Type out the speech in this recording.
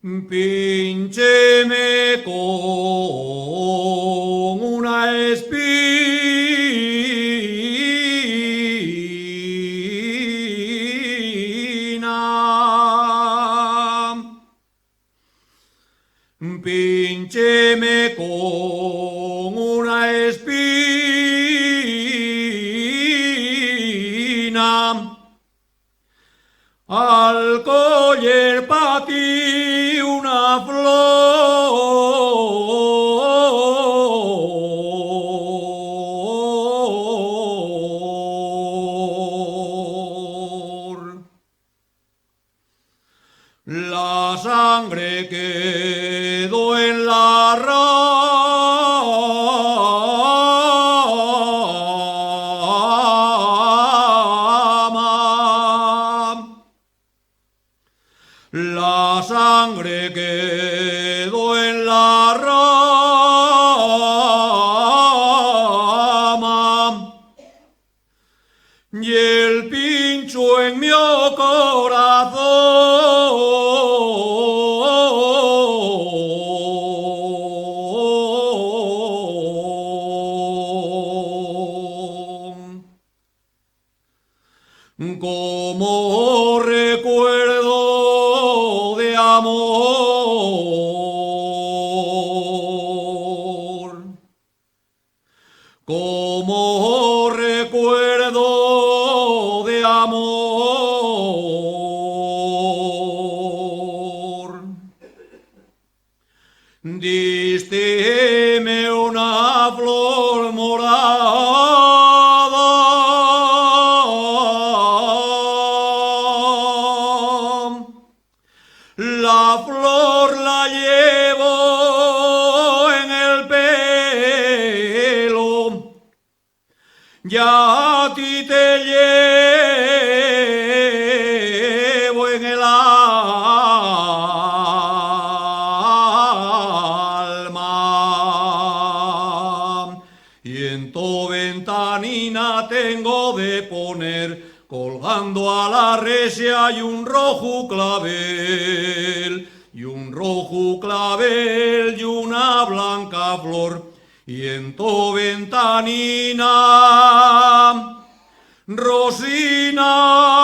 Píncheme con una espina. Píncheme con una espina. Al coller pa' ti una flor. La sangre quedó en la rama. La sangre quedó en la rama y el pincho en mi corazón. Como recuerdo de amor, como recuerdo de amor, dísteme una flor morada. La flor la llevo en el pelo, ya a ti te llevo en el alma. Y en tu ventanina tengo de poner, colgando a la resia, y un rojo clavel, y un rojo clavel, y una blanca flor. Y en tu ventanina, Rosina,